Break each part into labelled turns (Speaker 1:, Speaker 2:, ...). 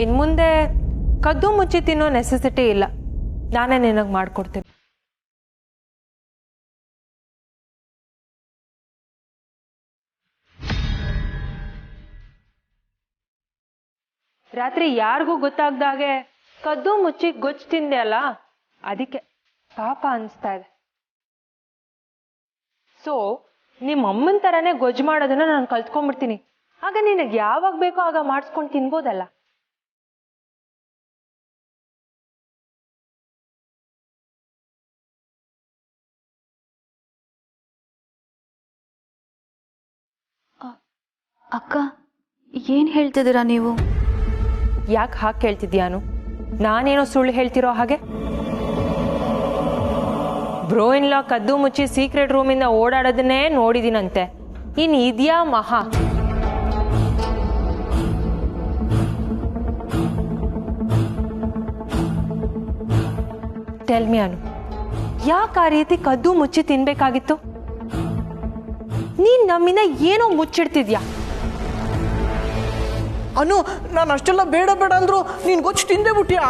Speaker 1: ಇನ್ನು ಮುಂದೆ ಕದ್ದು ಮುಚ್ಚಿ ತಿನ್ನೋ ನೆಸೆಸಿಟಿ ಇಲ್ಲ, ನಾನೇ ನಿನಗೆ ಮಾಡಿಕೊಡ್ತೀನಿ. ರಾತ್ರಿ ಯಾರಿಗೂ ಗೊತ್ತಾಗ್ದಾಗೆ ಕದ್ದು ಮುಚ್ಚಿ ಗೊಜ್ಜು ತಿಂದೆ ಅಲ್ಲ, ಅದಕ್ಕೆ ಪಾಪ ಅನಿಸ್ತಾ ಇದೆ. ಸೊ ನಿಮ್ಮ ಅಮ್ಮನ ಥರನೇ ಗೊಜ್ಜು ಮಾಡೋದನ್ನ ನಾನು ಕಲ್ತ್ಕೊಂಡ್ಬಿಡ್ತೀನಿ. ಆಗ ನಿನಗೆ ಯಾವಾಗ ಬೇಕೋ ಆಗ ಮಾಡಿಸ್ಕೊಂಡು ತಿನ್ಬೋದಲ್ಲ.
Speaker 2: ಅಕ್ಕ, ಏನು ಹೇಳ್ತಿದ್ದೀರಾ ನೀವು?
Speaker 1: ಯಾಕೆ ಹಾಗೆ ಕೇಳ್ತಿದ್ಯಾನು? ನಾನೇನೋ ಸುಳ್ಳು ಹೇಳ್ತಿರೋ ಹಾಗೆ? ಬ್ರೋ ಇನ್ ಲಾ ಕದ್ದು ಮುಚ್ಚಿ ಸೀಕ್ರೆಟ್ ರೂಮಿಂದ ಓಡಾಡೋದನ್ನೇ ನೋಡಿದಿನಂತೆ. ಇನ್ ಇದ್ಯಾ ಮಹಾ? ಟೆಲ್ ಮಿ ಅನು, ಯಾಕೆ ಆ ರೀತಿ ಕದ್ದು ಮುಚ್ಚಿ ತಿನ್ಬೇಕಾಗಿತ್ತು? ನೀನ್ ನಮ್ಮಿಂದ ಏನೋ ಮುಚ್ಚಿಡ್ತಿದ್ಯಾ?
Speaker 3: ಅನು, ನಾನು ಅಷ್ಟೆಲ್ಲ ಬೇಡ ಬೇಡ ಅಂದ್ರು ನೀನು ಗೊಚ್ಚು ತಿಂದೇ ಬಿಟ್ಟಿಯಾ?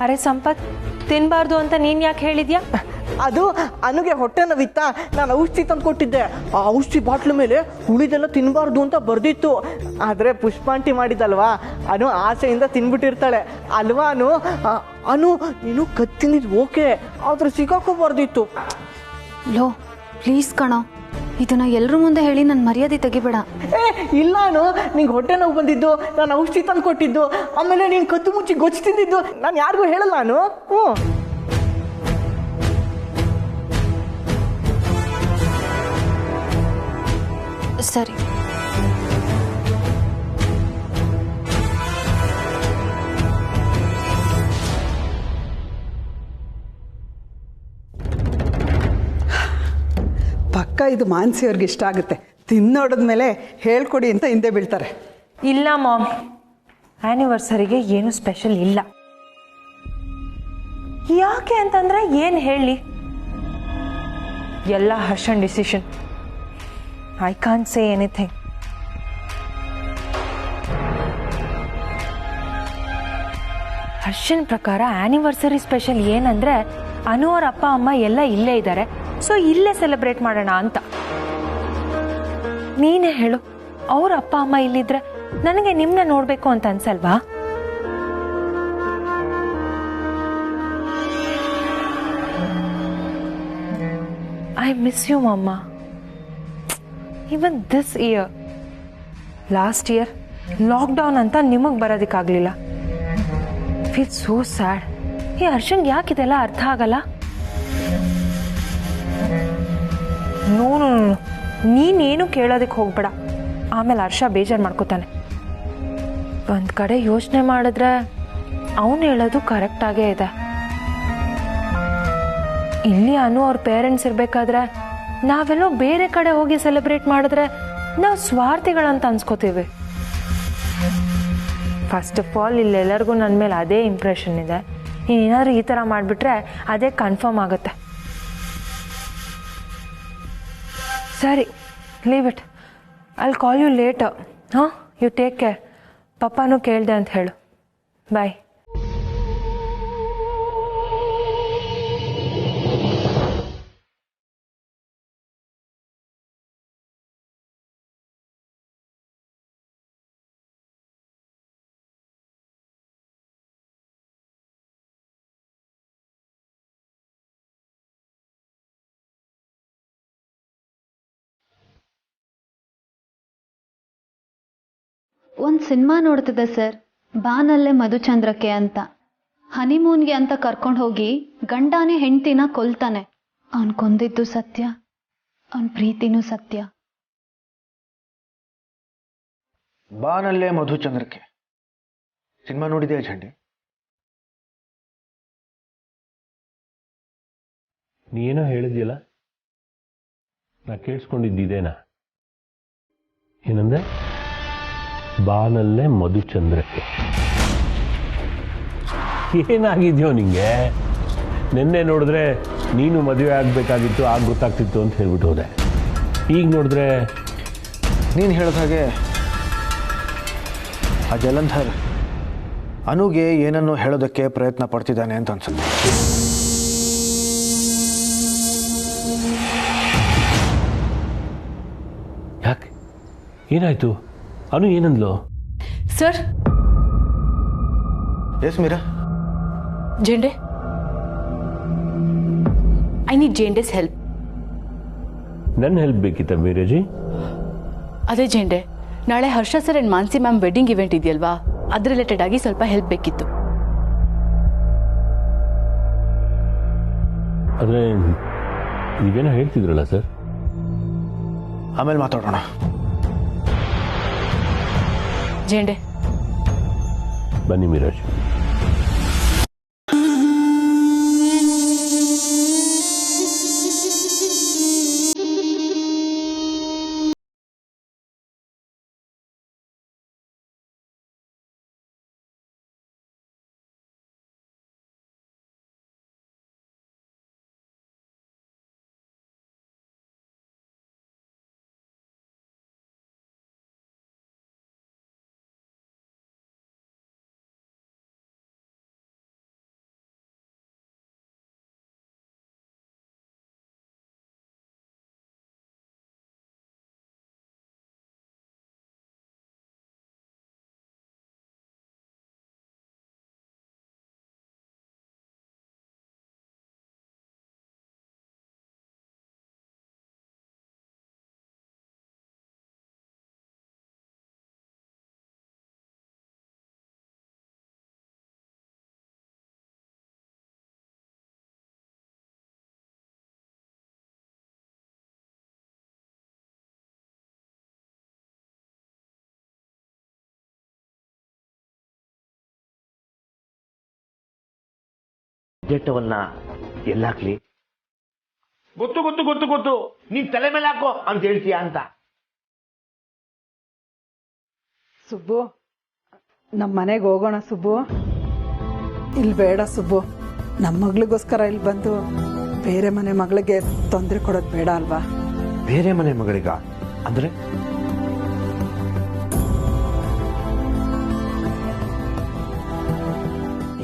Speaker 1: ಅರೆ ಸಂಪತ್, ತಿನ್ಬಾರ್ದು ಅಂತ ನೀನ್ ಯಾಕೆ ಹೇಳಿದ್ಯಾ?
Speaker 3: ಅದು ಅನುಗೆ ಹೊಟ್ಟೆ ನೋವಿತ್ತ, ನಾನು ಔಷಧಿ ತಂದು ಕೊಟ್ಟಿದ್ದೆ. ಆ ಔಷಧಿ ಬಾಟ್ಲ ಮೇಲೆ ಉಳಿದೆಲ್ಲ ತಿನ್ನಬಾರ್ದು ಅಂತ ಬರ್ದಿತ್ತು. ಆದರೆ ಪುಷ್ಪಾಂಟಿ ಮಾಡಿದಲ್ವಾ, ಅನು ಆಸೆಯಿಂದ ತಿನ್ಬಿಟ್ಟಿರ್ತಾಳೆ ಅಲ್ವಾ? ಅನು ನೀನು ಕತ್ತಿನಿದ್ ಓಕೆ, ಆದ್ರೆ ಸಿಕ್ಕಾಕೋಬಾರ್ದಿತ್ತು.
Speaker 2: ಲೋ ಪ್ಲೀಸ್ ಕಣೋ, ಇದನ್ನ ಎಲ್ಲರ ಮುಂದೆ ಹೇಳಿ ನನ್ನ ಮರ್ಯಾದೆ ತೆಗಿಬೇಡ.
Speaker 3: ಇಲ್ಲ ಅನು, ನಿಂಗೆ ಹೊಟ್ಟೆ ನೋವು ಬಂದಿದ್ದು, ನಾನು ಔಷಧಿ ತಂದು ಕೊಟ್ಟಿದ್ದು, ಆಮೇಲೆ ನೀನು ಕದ್ದು ಮುಚ್ಚಿ ಗೊಚ್ಚು ತಿಂದಿದ್ದು ನಾನು ಯಾರಿಗೂ ಹೇಳಲ್ಲ ಅನು.
Speaker 2: ಸರಿ.
Speaker 4: ಪಕ್ಕ ಇದು ಮಾನಸಿಯವ್ರಿಗೆ ಇಷ್ಟ ಆಗುತ್ತೆ. ತಿನ್ನೋಡಿದ್ಮೇಲೆ ಹೇಳ್ಕೊಡಿ ಅಂತ ಹಿಂದೆ ಬೀಳ್ತಾರೆ.
Speaker 1: ಇಲ್ಲ ಮಾಮ್, ಆ್ಯನಿವರ್ಸರಿಗೆ ಏನು ಸ್ಪೆಷಲ್ ಇಲ್ಲ. ಯಾಕೆ ಅಂತಂದ್ರೆ ಏನು ಹೇಳಿ, ಎಲ್ಲ ಹರ್ಷನ್ decision. I can't say anything. ಹರ್ಷನ್ ಪ್ರಕಾರ ಆ್ಯನಿವರ್ಸರಿ ಸ್ಪೆಷಲ್ ಏನಂದ್ರೆ ಅನು ಅವ್ರ ಅಪ್ಪ ಅಮ್ಮ ಎಲ್ಲ ಇಲ್ಲೇ ಇದ್ದಾರೆ, ಸೊ ಇಲ್ಲೇ ಸೆಲೆಬ್ರೇಟ್ ಮಾಡೋಣ ಅಂತ. ನೀನೇ ಹೇಳು, ಅವ್ರ ಅಪ್ಪ ಅಮ್ಮ ಇಲ್ಲಿದ್ರೆ ನನಗೆ ನಿಮ್ಮನ್ನ ನೋಡಬೇಕು ಅಂತ ಅನ್ಸಲ್ವಾ? ಐ ಮಿಸ್ ಯು ಮಮ್ಮ. Even this year, last year lockdown ಅಂತ ನಿಮಗೆ ಬರೋದಕ್ಕಾಗಲಿಲ್ಲ. Feel so sad. ಈ ಹರ್ಷನ್ಗೆ ಯಾಕಿದೆಲ್ಲ ಅರ್ಥ ಆಗಲ್ಲ? ನೋ ನೋ ನೋ, ನೀನೇನು ಕೇಳೋದಕ್ಕೆ ಹೋಗ್ಬೇಡ, ಆಮೇಲೆ ಹರ್ಷ ಬೇಜಾರು ಮಾಡ್ಕೋತಾನೆ. ಒಂದು ಕಡೆ ಯೋಚನೆ ಮಾಡಿದ್ರೆ ಅವನು ಹೇಳೋದು ಕರೆಕ್ಟಾಗೇ ಇದೆ. ಇಲ್ಲಿ ಅನು ಅವ್ರ ಪೇರೆಂಟ್ಸ್ ಇರಬೇಕಾದ್ರೆ ನಾವೆಲ್ಲೋ ಬೇರೆ ಕಡೆ ಹೋಗಿ ಸೆಲೆಬ್ರೇಟ್ ಮಾಡಿದ್ರೆ ನಾವು ಸ್ವಾರ್ಥಿಗಳಂತ ಅನ್ಸ್ಕೋತೀವಿ. ಫಸ್ಟ್ ಆಫ್ ಆಲ್ ಇಲ್ಲೆಲ್ಲರಿಗೂ ನನ್ನ ಮೇಲೆ ಅದೇ ಇಂಪ್ರೆಷನ್ ಇದೆ. ನೀನೇನಾದರೂ ಈ ಥರ ಮಾಡಿಬಿಟ್ರೆ ಅದೇ ಕನ್ಫರ್ಮ್ ಆಗುತ್ತೆ. ಸರಿ, leave it. I'll call you later. ಹಾಂ, ಯು ಟೇಕ್ ಕೇರ್. ಪಪ್ಪಾನೂ ಕೇಳಿದೆ ಅಂತ ಹೇಳು. ಬಾಯ್.
Speaker 2: ಒಂದು ಸಿನಿಮಾ ನೋಡ್ತಿದ್ದೆ ಸರ್, ಬಾನಲ್ಲೇ ಮಧುಚಂದ್ರಕ್ಕೆ ಅಂತ. ಹನಿಮೂನ್ಗೆ ಅಂತ ಕರ್ಕೊಂಡು ಹೋಗಿ ಗಂಡಾನೇ ಹೆಂಡ್ತಿನ ಕೊಲ್ತಾನೆ. ಅವನ್ ಕೊಂದಿದ್ದು ಸತ್ಯ, ಅವನ್ ಪ್ರೀತಿನೂ ಸತ್ಯ.
Speaker 5: ಬಾನಲ್ಲೇ ಮಧುಚಂದ್ರಕ್ಕೆ ಸಿನಿಮಾ ನೋಡಿದ್ಯಾ ಝಂಡಿ?
Speaker 6: ನೀನೇನೋ ಹೇಳಿದ್ಯಲ್ಲ, ನಾ ಕೇಳಿಸ್ಕೊಂಡಿದ್ದೇನಾ? ಏನಂದ್ರೆ ಬಾನಲ್ಲೇ ಮಧುಚಂದ್ರಕ್ಕೆ. ಏನಾಗಿದ್ಯೋ ನಿಂಗೆ? ನಿನ್ನೆ ನೋಡಿದ್ರೆ ನೀನು ಮದುವೆ ಆಗಬೇಕಾಗಿತ್ತು, ಆಗ ಗೊತ್ತಾಗ್ತಿತ್ತು ಅಂತ ಹೇಳ್ಬಿಟ್ಟು ಹೋದೆ. ಈಗ ನೋಡಿದ್ರೆ
Speaker 5: ನೀನು ಹೇಳಿದ ಹಾಗೆ ಆ ಜಲಂಧರ್ ಅನುಗೆ ಏನನ್ನು ಹೇಳೋದಕ್ಕೆ ಪ್ರಯತ್ನ ಪಡ್ತಿದ್ದಾನೆ ಅಂತ ಅನ್ಸುತ್ತೆ.
Speaker 6: ಯಾಕೆ ಏನಾಯ್ತು? ಅನು ಏನಂದ್ಲು?
Speaker 7: Sir.
Speaker 5: Yes Meera.
Speaker 7: Jende, I need Jende's help.
Speaker 6: ನನ್ನ ಹೆಲ್ಪ್ ಬೇಕಿತ್ತ ಮೀರಾಜಿ?
Speaker 7: ಅದೇ ಜೆಂಡೆ, ನಾಳೆ Harsha sir and Mansi ma'am wedding event ಇದೆಯಲ್ವಾ, ಅದ್ರ ರಿಲೇಟೆಡ್ ಆಗಿ ಸ್ವಲ್ಪ ಹೆಲ್ಪ್ ಬೇಕಿತ್ತು.
Speaker 6: ಆದರೆ ನೀವೇನೋ ಹೇಳ್ತಿದ್ರಲ್ಲ ಸರ್?
Speaker 5: ಆಮೇಲೆ ಮಾತಾಡೋಣ.
Speaker 7: ಜೆಂಡೆ,
Speaker 6: ಬನ್ನಿ ಮೀರಾಜ್.
Speaker 8: ಜೆಟ್ಟವನ್ನ ಎಲ್ಲಾಕ್ಲಿ? ಗೊತ್ತು ಗೊತ್ತು ಗೊತ್ತು ಗೊತ್ತು, ನೀನ್ ತಲೆ ಮೇಲೆ ಹಾಕೋ ಅಂತ ಹೇಳ್ತೀಯ ಅಂತ.
Speaker 4: ಸುಬ್ಬು, ನಮ್ಮ ಮನೆಗೆ ಹೋಗೋಣ ಸುಬ್ಬು. ಇಲ್ಲಿ ಬೇಡ ಸುಬ್ಬು, ನಮ್ಮ ಮಗಳಿಗೋಸ್ಕರ ಇಲ್ಲಿ ಬಂದು ಬೇರೆ ಮನೆ ಮಗಳಿಗೆ ತೊಂದರೆ ಕೊಡೋದು ಬೇಡ ಅಲ್ವಾ?
Speaker 8: ಬೇರೆ ಮನೆ ಮಗಳಿಗ ಅಂದ್ರೆ?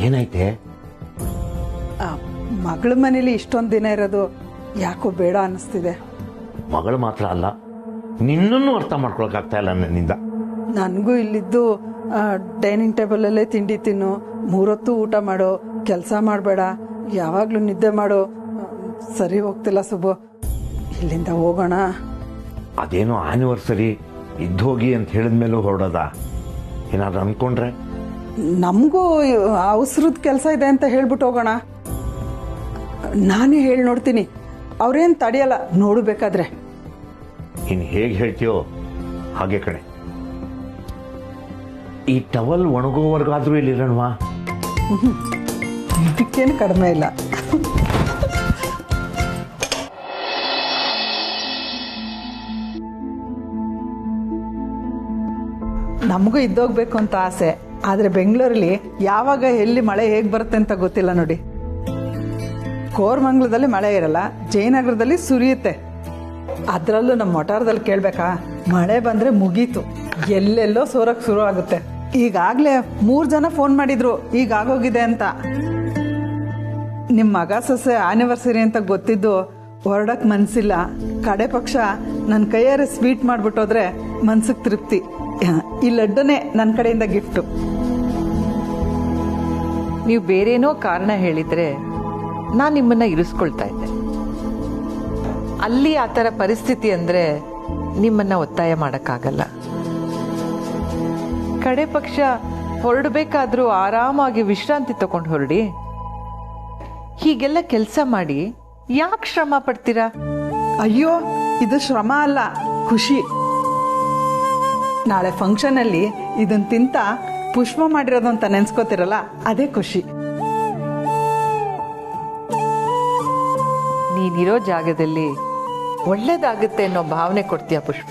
Speaker 8: ಏನಾಯ್ತೆ?
Speaker 4: ಮಗಳ ಮನೇಲಿ ಇಷ್ಟೊಂದು ದಿನ ಇರೋದು ಯಾಕೋ ಬೇಡ ಅನ್ನಿಸ್ತಿದೆ.
Speaker 8: ಮಗಳು ಮಾತ್ರ ಅಲ್ಲ, ನಿನ್ನನ್ನು ಅರ್ಥ ಮಾಡ್ಕೊಳಕ್ಕಾಗ್ತಾ ಇಲ್ಲ ನನ್ನಿಂದ.
Speaker 4: ನನಗೂ ಇಲ್ಲಿದ್ದು ಡೈನಿಂಗ್ ಟೇಬಲಲ್ಲೇ ತಿಂಡಿ ತಿನ್ನು, 3 ಹೊತ್ತು ಊಟ ಮಾಡೋ, ಕೆಲಸ ಮಾಡಬೇಡ, ಯಾವಾಗಲೂ ನಿದ್ದೆ ಮಾಡೋ, ಸರಿ ಹೋಗ್ತಿಲ್ಲ ಸುಬ್ಬು. ಇಲ್ಲಿಂದ ಹೋಗೋಣ.
Speaker 8: ಅದೇನೋ ಆನಿವರ್ಸರಿ ಇದ್ದೋಗಿ ಅಂತ ಹೇಳಿದ್ಮೇಲೂ ಹೊರಡೋದ? ಏನಾದ್ರು ಅನ್ಕೊಂಡ್ರೆ?
Speaker 4: ನಮಗೂ ಅವಸರದ ಕೆಲಸ ಇದೆ ಅಂತ ಹೇಳ್ಬಿಟ್ಟು ಹೋಗೋಣ. ನಾನೇ ಹೇಳಿ ನೋಡ್ತೀನಿ, ಅವ್ರೇನು ತಡೆಯಲ್ಲ ನೋಡಬೇಕಾದ್ರೆ.
Speaker 8: ಇನ್ನು ಹೇಗೆ ಹೇಳ್ತೀಯೋ ಹಾಗೆ ಕಣೆ. ಈ ಟವಲ್ ಒಣಗೋವರೆಗಾದ್ರೂ ಇಲ್ಲಿರೋಣವಾ?
Speaker 4: ಇದಕ್ಕೇನು ಕಡಿಮೆ ಇಲ್ಲ. ನಮಗೂ ಇದ್ದೋಗ್ಬೇಕು ಅಂತ ಆಸೆ, ಆದರೆ ಬೆಂಗಳೂರಲ್ಲಿ ಯಾವಾಗ ಎಲ್ಲಿ ಮಳೆ ಹೇಗೆ ಬರುತ್ತೆ ಅಂತ ಗೊತ್ತಿಲ್ಲ ನೋಡಿ. ಕೋರಮಂಗಲದಲ್ಲಿ ಮಳೆ ಇರಲ್ಲ, ಜಯನಗರದಲ್ಲಿ ಸುರಿಯುತ್ತೆ. ಅದರಲ್ಲೂ ನಮ್ಮ ಮೊಟಾರದಲ್ಲಿ ಕೇಳಬೇಕಾ, ಮಳೆ ಬಂದರೆ ಮುಗೀತು, ಎಲ್ಲೆಲ್ಲೋ ಸೋರಕ್ಕೆ ಶುರು ಆಗುತ್ತೆ. ಈಗಾಗಲೇ 3 ಜನ ಫೋನ್ ಮಾಡಿದ್ರು ಈಗಾಗೋಗಿದೆ ಅಂತ. ನಿಮ್ಮ ಮಗ ಸೊಸೆ ಆನಿವರ್ಸರಿ ಅಂತ ಗೊತ್ತಿದ್ದು ಹೊರಡಕ್ಕೆ ಮನಸ್ಸಿಲ್ಲ. ಕಡೆ ಪಕ್ಷ ನನ್ನ ಕೈಯಾರೆ ಸ್ವೀಟ್ ಮಾಡಿಬಿಟ್ಟೋದ್ರೆ ಮನ್ಸಿಗೆ ತೃಪ್ತಿ. ಈ ಲಡ್ಡುನೇ ನನ್ನ ಕಡೆಯಿಂದ ಗಿಫ್ಟು.
Speaker 9: ನೀವು ಬೇರೇನೋ ಕಾರಣ ಹೇಳಿದ್ರೆ ನಾನು ನಿಮ್ಮನ್ನ ಇರಿಸ್ಕೊಳ್ತಾ ಇದ್ದೆ. ಅಲ್ಲಿ ಆ ಥರ ಪರಿಸ್ಥಿತಿ ಅಂದರೆ ನಿಮ್ಮನ್ನ ಒತ್ತಾಯ ಮಾಡೋಕ್ಕಾಗಲ್ಲ. ಕಡೆ ಪಕ್ಷ ಹೊರಡಬೇಕಾದ್ರೂ ಆರಾಮಾಗಿ ವಿಶ್ರಾಂತಿ ತಗೊಂಡು ಹೊರಡಿ. ಹೀಗೆಲ್ಲ ಕೆಲಸ ಮಾಡಿ ಯಾಕೆ ಶ್ರಮ ಪಡ್ತೀರಾ?
Speaker 4: ಅಯ್ಯೋ, ಇದು ಶ್ರಮ ಅಲ್ಲ, ಖುಷಿ. ನಾಳೆ ಫಂಕ್ಷನಲ್ಲಿ ಇದನ್ನ ತಿಂತ ಪುಷ್ಪ ಮಾಡಿರೋದು ಅಂತ ನೆನ್ಸ್ಕೋತಿರಲ್ಲ, ಅದೇ ಖುಷಿ.
Speaker 9: ನೀನಿರೋ ಜಾಗದಲ್ಲಿ ಒಳ್ಳೇದಾಗುತ್ತೆ ಅನ್ನೋ ಭಾವನೆ ಕೊಡ್ತೀಯ ಪುಷ್ಪ.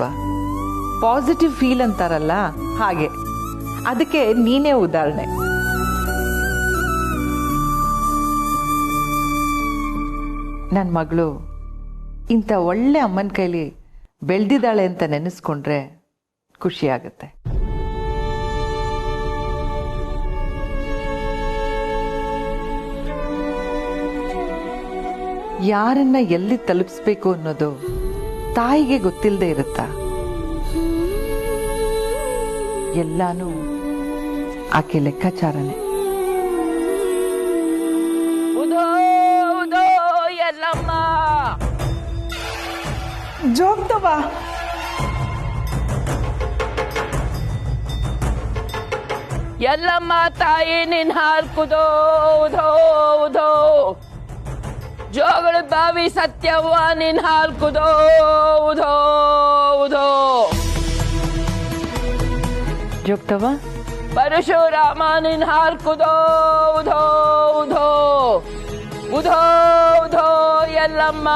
Speaker 9: ಪಾಸಿಟಿವ್ ಫೀಲ್ ಅಂತಾರಲ್ಲ ಹಾಗೆ. ಅದಕ್ಕೆ ನೀನೇ ಉದಾಹರಣೆ. ನನ್ನ ಮಗಳು ಇಂಥ ಒಳ್ಳೆ ಅಮ್ಮನ ಕೈಲಿ ಬೆಳೆದಿದ್ದಾಳೆ ಅಂತ ನೆನೆಸ್ಕೊಂಡ್ರೆ ಖುಷಿಯಾಗತ್ತೆ. ಯಾರನ್ನ ಎಲ್ಲಿ ತಲುಪಿಸ್ಬೇಕು ಅನ್ನೋದು ತಾಯಿಗೆ ಗೊತ್ತಿಲ್ಲದೆ ಇರುತ್ತಾ? ಎಲ್ಲಾನು ಆಕೆ ಲೆಕ್ಕಾಚಾರನೆ.
Speaker 10: ಉದೋ ಉದೋ ಎಲ್ಲಮ್ಮ
Speaker 4: ಜೋಗ್ತವ
Speaker 10: ಎಲ್ಲಮ್ಮ ತಾಯಿ ನಿನ್ ಹಾರ್ಕುದೋ ಉದೋ ಉದೋ ಜೋಗಳ ಬಾವಿ ಸತ್ಯವ್ವ ನಿನ್ ಹಾರ್ಕುದೋ ಉದೋ ಉದೋ
Speaker 9: ಜೋಗ್ತವ
Speaker 10: ಪರಶುರಾಮ ನಿನ್ ಹಾರ್ಕುದೋ ಉದೋ ಉದೋ ಉದೋ ಉದೋ ಎಲ್ಲಮ್ಮ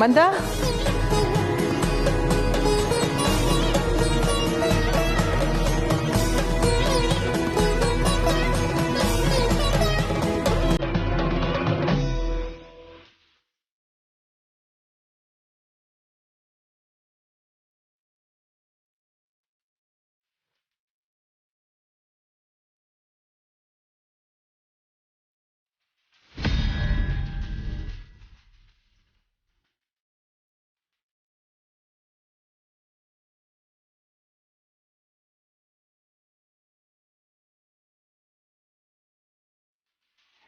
Speaker 9: ಮಂದ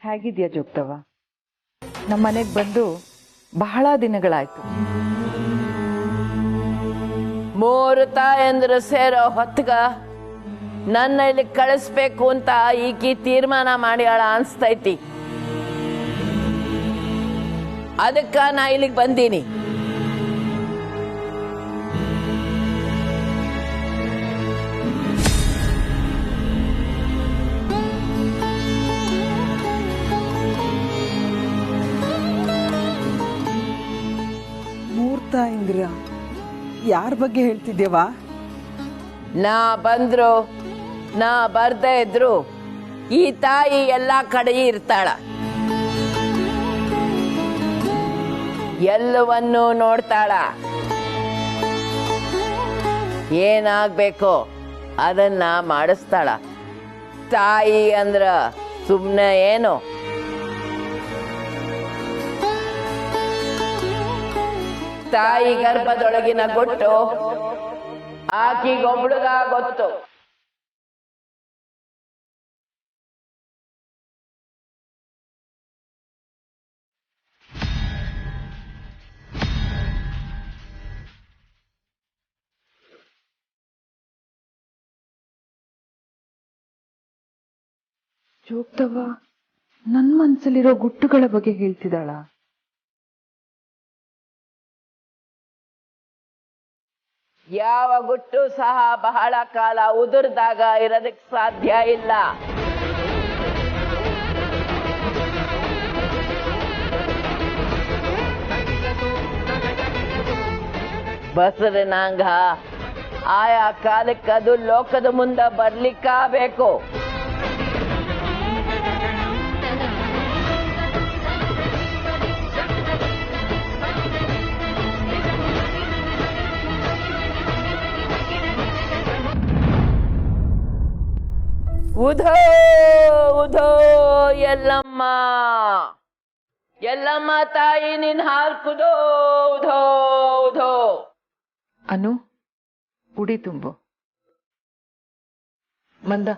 Speaker 9: ಹೇಗಿದ್ಯಾ ಜೋಗ್ತವ? ನಮ್ಮನೆಗೆ ಬಂದು ಬಹಳ ದಿನಗಳಾಯ್ತು.
Speaker 10: ಮೂರು ತಾಯಂದ್ರು ಸೇರೋ ಹೊತ್ಗ ನನ್ನ ಇಲ್ಲಿ ಕಳಿಸ್ಬೇಕು ಅಂತ ಈಕಿ ತೀರ್ಮಾನ ಮಾಡ್ಯಾಳ ಅನ್ಸ್ತೈತಿ. ಅದಕ್ಕ ನಾ ಇಲ್ಲಿಗೆ ಬಂದೀನಿ.
Speaker 4: ಇಂದ್ರ ಯಾರ ಬಗ್ಗೆ ಹೇಳ್ತಿದ್ದೇವಾ?
Speaker 10: ನಾ ಬಂದ್ರು ನಾ ಬರ್ದೇ ಇದ್ರು ಈ ತಾಯಿ ಎಲ್ಲಾ ಕಡೆ ಇರ್ತಾಳ, ಎಲ್ಲವನ್ನೂ ನೋಡ್ತಾಳ. ಏನಾಗ್ಬೇಕೋ ಅದನ್ನ ಮಾಡಿಸ್ತಾಳ. ತಾಯಿ ಅಂದ್ರ ಸುಮ್ನೆ ಏನು, ತಾಯಿ ಗರ್ಭದೊಳಗಿನ ಗುಟ್ಟು ಆಕಿಗೊಬ್ಳುಗ ಗೊತ್ತು.
Speaker 9: ಜೋಗ್ತವ ನನ್ ಮನ್ಸಲ್ಲಿರೋ ಗುಟ್ಟುಗಳ ಬಗ್ಗೆ ಹೇಳ್ತಿದ್ದಾಳ.
Speaker 10: ಯಾವ ಗುಟ್ಟು ಸಹ ಬಹಳ ಕಾಲ ಉದುರ್ದಾಗ ಇರೋದಕ್ಕೆ ಸಾಧ್ಯ ಇಲ್ಲ. ಬಸರನಾಂಗ ಆಯಾ ಕಾಲಕ್ಕದು ಲೋಕದ ಮುಂದೆ ಬರ್ಲಿಕ್ಕಾಗಬೇಕು. ಉಧೋ ಉಧೋ ಎಲ್ಲಮ್ಮ, ಎಲ್ಲಮ್ಮ ತಾಯಿ ನಿನ್ ಹಾರ್ಕುದೋ ಉಧೋ ಉಧೋ.
Speaker 9: ಅನು ಉಡಿ ತುಂಬು. ಮಂದ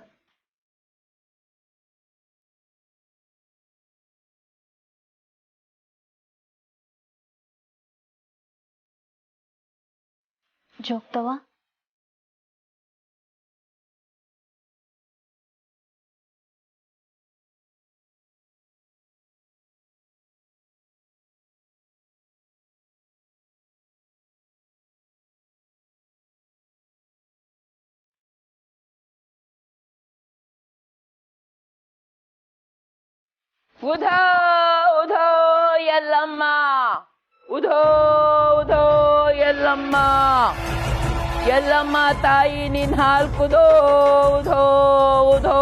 Speaker 2: ಜೋಗ್ತವ
Speaker 10: ಉಧೋ ಉಧೋ ಎಲ್ಲಮ್ಮ, ಉಧೋ ಉಧೋ ಎಲ್ಲಮ್ಮ, ಎಲ್ಲಮ್ಮ ತಾಯಿ ನಿನ್ ಹಾಲ್ಕುದೋ ಉಧೋ ಉಧೋ.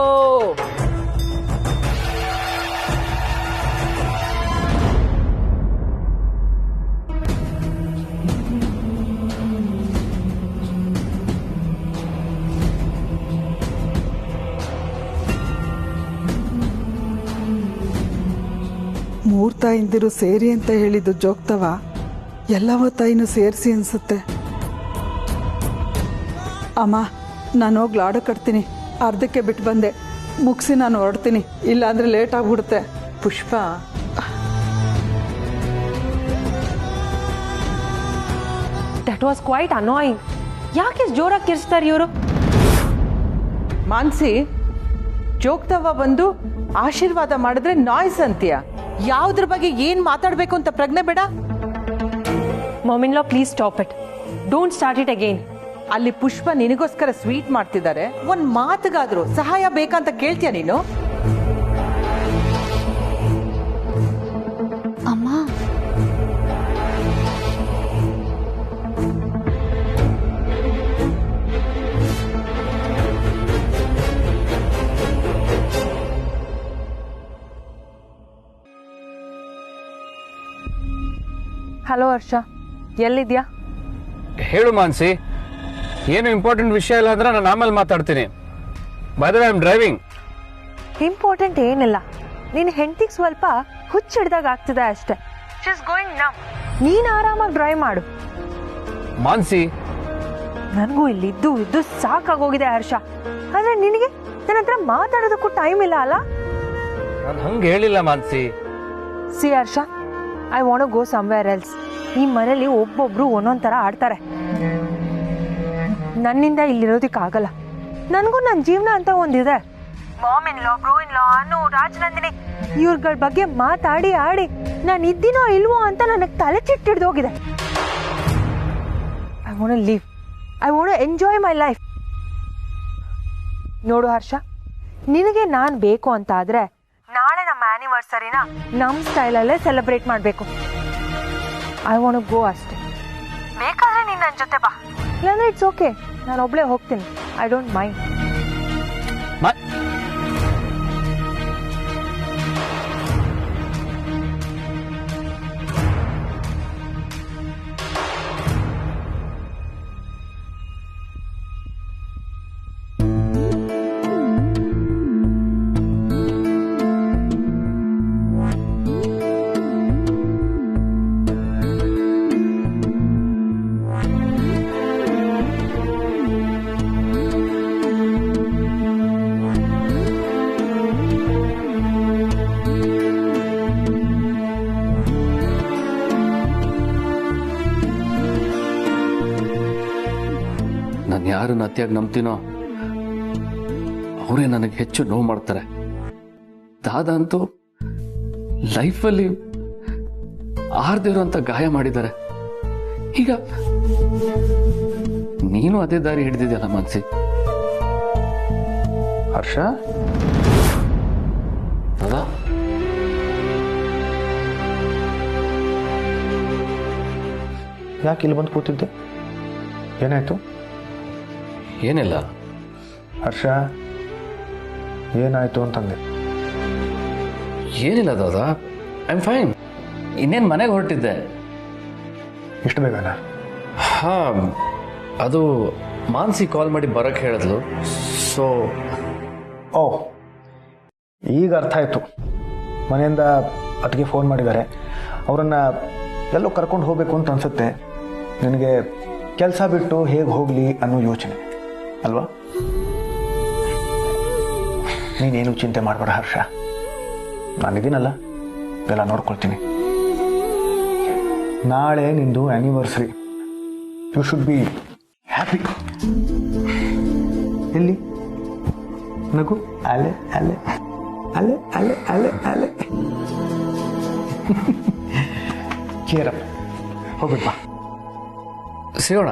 Speaker 4: ಮೂರು ತಾಯಿಂದಿರು ಸೇರಿ ಅಂತ ಹೇಳಿದ್ದು ಜೋಗ್ತವ ಎಲ್ಲವ ತಾಯಿನೂ ಸೇರಿಸಿ ಅನ್ಸುತ್ತೆ. ಅಮ್ಮ, ನಾನು ಹೋಗಿ ಲಾಡು ಕಟ್ತೀನಿ. ಅರ್ಧಕ್ಕೆ ಬಿಟ್ಟು ಬಂದೆ, ಮುಗಿಸಿ ನಾನು ಹೊರಡ್ತೀನಿ, ಇಲ್ಲಾಂದ್ರೆ ಲೇಟ್ ಆಗ್ಬಿಡುತ್ತೆ.
Speaker 9: ಪುಷ್ಪ,
Speaker 1: ದಟ್ ವಾಸ್ ಕ್ವೈಟ್ ಅನಾಯಿಂಗ್. ಯಾಕೆ ಜೋರಾಗಿ ಕಿರ್ಸ್ತಾರೆ ಇವರು?
Speaker 9: ಮಾನ್ಸಿ, ಜೋಗ್ತವ ಬಂದು ಆಶೀರ್ವಾದ ಮಾಡಿದ್ರೆ ನಾಯ್ಸ್ ಅಂತೀಯ. ಯಾವುದ್ರ ಬಗ್ಗೆ ಏನ್ ಮಾತಾಡ್ಬೇಕು ಅಂತ ಪ್ರಜ್ಞೆ ಬೇಡ?
Speaker 1: Mom in law, please stop it. Don't start it again.
Speaker 9: ಅಲ್ಲಿ ಪುಷ್ಪ ನಿನಗೋಸ್ಕರ ಸ್ವೀಟ್ ಮಾಡ್ತಿದ್ದಾರೆ. ಒಂದ್ ಮಾತುಗಾದ್ರೂ ಸಹಾಯ ಬೇಕಂತ ಕೇಳ್ತೀಯ ನೀನು?
Speaker 2: ಅಮ್ಮ,
Speaker 1: ಹಲೋ ಹರ್ಷ, ಎಲ್ಲಿದ್ಯಾ?
Speaker 11: ಹೇಳು ಮಾನ್ಸಿ, ಏನು ಇಂಪಾರ್ಟೆಂಟ್ ವಿಷಯ ಇಲ್ಲ ಅಂದ್ರೆ ನಾನು ಆಮೇಲೆ ಮಾತಾಡ್ತೀನಿ. By the way, I am driving.
Speaker 1: Important ಏನಿಲ್ಲ, ನಿನ್ನ ಹೆಂಡತಿಗೆ ಸ್ವಲ್ಪ ಹುಚ್ಚಿಡ್ದಾಗ ಆಗ್ತಿದೆ ಅಷ್ಟೇ. Just going now. ನೀನು ಆರಾಮಾಗಿ ಡ್ರೈವ್ ಮಾಡು.
Speaker 11: ಮಾನ್ಸಿ,
Speaker 1: ನನಗೂ ಇಲ್ಲಿ ಇದ್ದು ಸಾಕಾಗೋಗಿದೆ ಹರ್ಷ. ಆದ್ರೆ ನಿನಗೆ ನನ್ನ ಹತ್ರ ಮಾತಾಡೋದಕ್ಕೂ ಟೈಮ್ ಇಲ್ಲ ಅಲ್ಲ?
Speaker 11: ನಾನು ಹಂಗೆ ಹೇಳಿಲ್ಲ Mansi.
Speaker 1: C Harsha, I want go somewhere else. ಈ ಮನೇಲಿ ಒಬ್ಬೊಬ್ರು ಒಂದೊಂದ್ ಥರ ಆಡ್ತಾರೆ. ನನ್ನಿಂದ ಇಲ್ಲಿರೋದಕ್ಕಾಗಲ್ಲ. ನನಗೂ ನನ್ನ ಜೀವನ ಅಂತ ಒಂದಿದೆ. Mom in law, bro in law, Anu, Rajanandini ಇವ್ರಗಳ ಬಗ್ಗೆ ಮಾತಾಡಿ ಆಡಿ ನಾನು ಇದ್ದೀನೋ ಇಲ್ವೋ ಅಂತ ನನಗೆ ತಲೆ ಚಿಟ್ಟಿಡ್ದೋಗಿದೆ. I want leave. I want enjoy my life. ನೋಡು ಹರ್ಷ, ನಿನಗೆ ನಾನು ಬೇಕು ಅಂತ ಆದ್ರೆ ನಾಳೆ ನಮ್ಮ ಆನಿವರ್ಸರಿನ ನಮ್ಮ ಸ್ಟೈಲಲ್ಲೇ ಸೆಲೆಬ್ರೇಟ್ ಮಾಡಬೇಕು. ಐ ವಾಂಟ್ ಗೋ ಅಷ್ಟೇ. ಬೇಕಾದ್ರೆ ನೀನು ನನ್ನ ಜೊತೆ ಬಾ, ಇಲ್ಲಾಂದ್ರೆ ಇಟ್ಸ್ ಓಕೆ, ನಾನು ಒಬ್ಳೇ ಹೋಗ್ತೀನಿ. I don't mind.
Speaker 11: ನಾನು ಯಾರನ್ನ ಅತಿಯಾಗಿ ನಂಬ್ತೀನೋ ಅವರೇ ನನಗೆ ಹೆಚ್ಚು ನೋವು ಮಾಡ್ತಾರೆ. ದಾದಾ ಅಂತೂ ಲೈಫಲ್ಲಿ ಆರ್ದಿರೋಂಥ ಗಾಯ ಮಾಡಿದ್ದಾರೆ. ಈಗ ನೀನು ಅದೇ ದಾರಿ ಹಿಡಿದಿದೆಯಲ್ಲ ಮಾನ್ಸಿ. ಹರ್ಷ, ದಾದಾ,
Speaker 5: ಯಾಕೆ ಇಲ್ಲಿ ಬಂದು ಕೂತಿದ್ದೆ? ಏನಾಯ್ತು?
Speaker 11: ಏನಿಲ್ಲ
Speaker 5: ಹರ್ಷ, ಏನಾಯ್ತು ಅಂತಂದೆ.
Speaker 11: ಏನಿಲ್ಲ ದಾದಾ, ಐ ಆಮ್ ಫೈನ್. ಇನ್ನೇನು ಮನೆಗೆ ಹೊರಟಿದ್ದೆ.
Speaker 5: ಇಷ್ಟು ಬೇಗನಾ?
Speaker 11: ಹಾಂ, ಅದು ಮಾನ್ಸಿ ಕಾಲ್ ಮಾಡಿ ಬರೋಕ್ಕೆ ಹೇಳಿದ್ಲು. ಸೊ
Speaker 5: ಓಹ್, ಈಗ ಅರ್ಥ ಆಯಿತು. ಮನೆಯಿಂದ ಅದಕ್ಕೆ ಫೋನ್ ಮಾಡಿದ್ದಾರೆ. ಅವರನ್ನು ಎಲ್ಲೋ ಕರ್ಕೊಂಡು ಹೋಗಬೇಕು ಅಂತ ಅನಿಸುತ್ತೆ. ನಿನಗೆ ಕೆಲಸ ಬಿಟ್ಟು ಹೇಗೆ ಹೋಗಲಿ ಅನ್ನೋ ಯೋಚನೆ ಅಲ್ವಾ? ನೀನೇನು ಚಿಂತೆ ಮಾಡಬೇಡ ಹರ್ಷ, ನಾನಿದ್ದೀನಲ್ಲ, ಎಲ್ಲ ನೋಡ್ಕೊಳ್ತೀನಿ. ನಾಳೆ ನಿಂದು anniversary. You should be happy. ಎಲ್ಲಿ ನಗು? ಅಲೆ ಅಲೆ ಅಲೆ ಅಲೆ ಅಲೆ ಅಲೆ. ಕೇರಪ್ಪ, ಹೋಗ್ಬಿಟ್ಟ.
Speaker 11: ಸಿಗೋಣ.